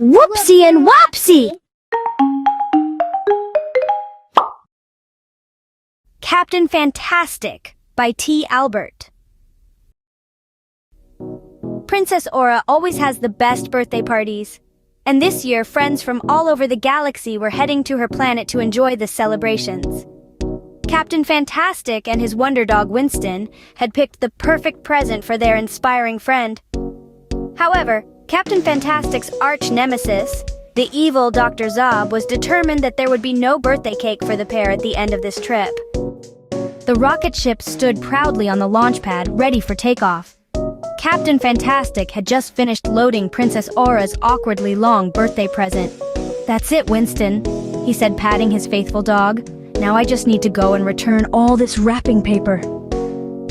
Whoopsie and Whopsie! Captain Fantastic by T. Albert. Princess Aura always has the best birthday parties. And this year, friends from all over the galaxy were heading to her planet to enjoy the celebrations. Captain Fantastic and his wonder dog Winston had picked the perfect present for their inspiring friend. However, Captain Fantastic's arch-nemesis, the evil Dr. Zob, was determined that there would be no birthday cake for the pair at the end of this trip. The rocket ship stood proudly on the launch pad, ready for takeoff. Captain Fantastic had just finished loading Princess Aura's awkwardly long birthday present. "That's it, Winston," he said, patting his faithful dog. "Now I just need to go and return all this wrapping paper."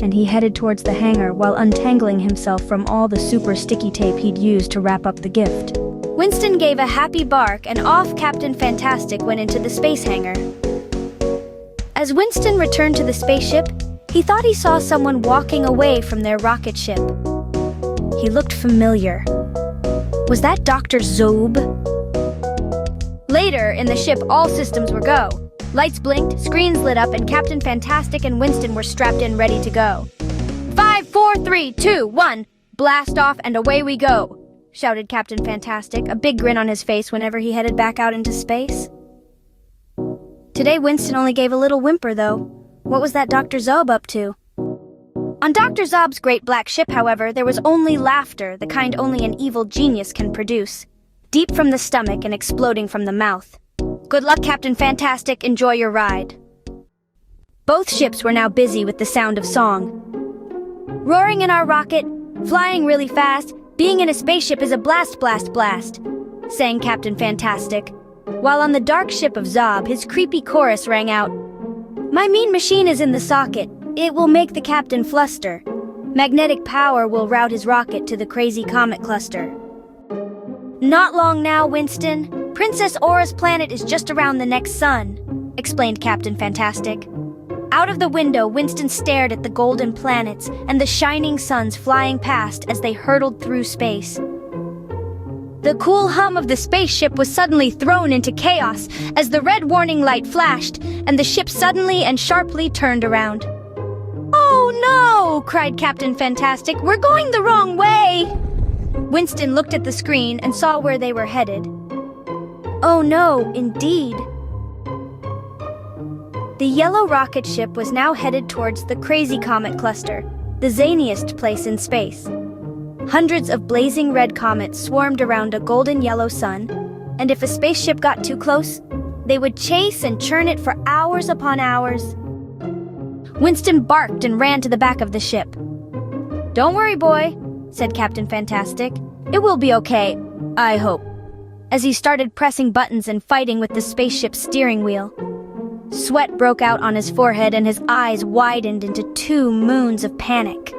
And he headed towards the hangar while untangling himself from all the super sticky tape he'd used to wrap up the gift. Winston gave a happy bark, and off Captain Fantastic went into the space hangar. As Winston returned to the spaceship, he thought he saw someone walking away from their rocket ship. He looked familiar. Was that Dr. Zob? Later, in the ship, all systems were go. Lights blinked, screens lit up, and Captain Fantastic and Winston were strapped in, ready to go. 5, 4, 3, 2, 1, blast off and away we go, shouted Captain Fantastic, a big grin on his face whenever he headed back out into space. Today, Winston only gave a little whimper, though. What was that Dr. Zob up to? On Dr. Zob's great black ship, however, there was only laughter, the kind only an evil genius can produce. Deep from the stomach and exploding from the mouth. Good luck, Captain Fantastic. Enjoy your ride. Both ships were now busy with the sound of song. Roaring in our rocket, flying really fast, being in a spaceship is a blast, blast, blast, sang Captain Fantastic. While on the dark ship of Zob, his creepy chorus rang out. My mean machine is in the socket. It will make the captain fluster. Magnetic power will route his rocket to the Crazy Comet Cluster. Not long now, Winston. Princess Aura's planet is just around the next sun, explained Captain Fantastic. Out of the window, Winston stared at the golden planets and the shining suns flying past as they hurtled through space. The cool hum of the spaceship was suddenly thrown into chaos as the red warning light flashed and the ship suddenly and sharply turned around. "Oh no!" cried Captain Fantastic. "We're going the wrong way!" Winston looked at the screen and saw where they were headed. Oh no, indeed. The yellow rocket ship was now headed towards the Crazy Comet Cluster, the zaniest place in space. Hundreds of blazing red comets swarmed around a golden yellow sun, and if a spaceship got too close, they would chase and churn it for hours upon hours. Winston barked and ran to the back of the ship. "Don't worry, boy," said Captain Fantastic. "It will be okay, I hope," as he started pressing buttons and fighting with the spaceship's steering wheel. Sweat broke out on his forehead and his eyes widened into 2 moons of panic.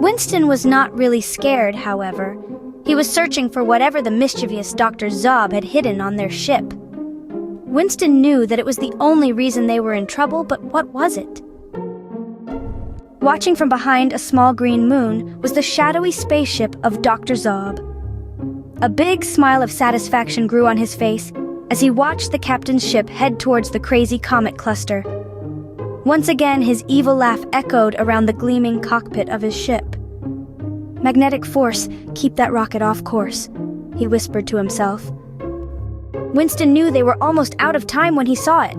Winston was not really scared, however. He was searching for whatever the mischievous Dr. Zob had hidden on their ship. Winston knew that it was the only reason they were in trouble, but what was it? Watching from behind a small green moon was the shadowy spaceship of Dr. Zob. A big smile of satisfaction grew on his face as he watched the captain's ship head towards the Crazy Comet Cluster. Once again, his evil laugh echoed around the gleaming cockpit of his ship. "Magnetic force, keep that rocket off course," he whispered to himself. Winston knew they were almost out of time when he saw it.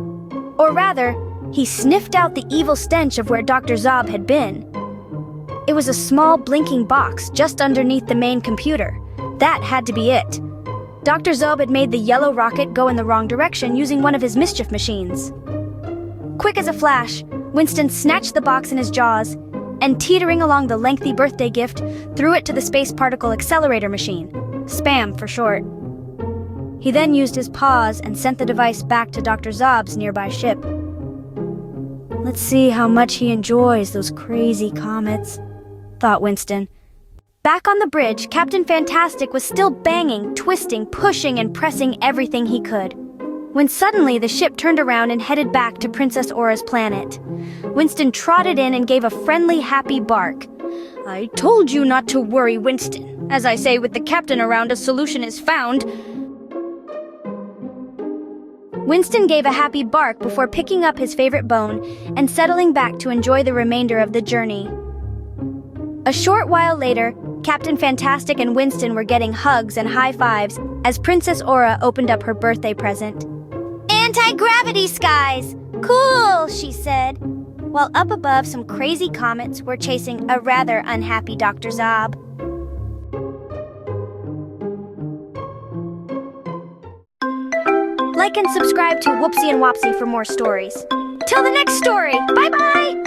Or rather, he sniffed out the evil stench of where Dr. Zob had been. It was a small blinking box just underneath the main computer. That had to be it. Dr. Zob had made the yellow rocket go in the wrong direction using one of his mischief machines. Quick as a flash, Winston snatched the box in his jaws and, teetering along the lengthy birthday gift, threw it to the space particle accelerator machine, SPAM for short. He then used his paws and sent the device back to Dr. Zob's nearby ship. Let's see how much he enjoys those crazy comets, thought Winston. Back on the bridge, Captain Fantastic was still banging, twisting, pushing, and pressing everything he could, when suddenly the ship turned around and headed back to Princess Aura's planet. Winston trotted in and gave a friendly, happy bark. I told you not to worry, Winston. As I say, with the captain around, a solution is found. Winston gave a happy bark before picking up his favorite bone and settling back to enjoy the remainder of the journey. A short while later, Captain Fantastic and Winston were getting hugs and high fives as Princess Aura opened up her birthday present. "Anti-gravity skies! Cool," she said, while up above some crazy comets were chasing a rather unhappy Dr. Zob. Like and subscribe to Whoopsie and Whopsie for more stories. Till the next story, bye-bye!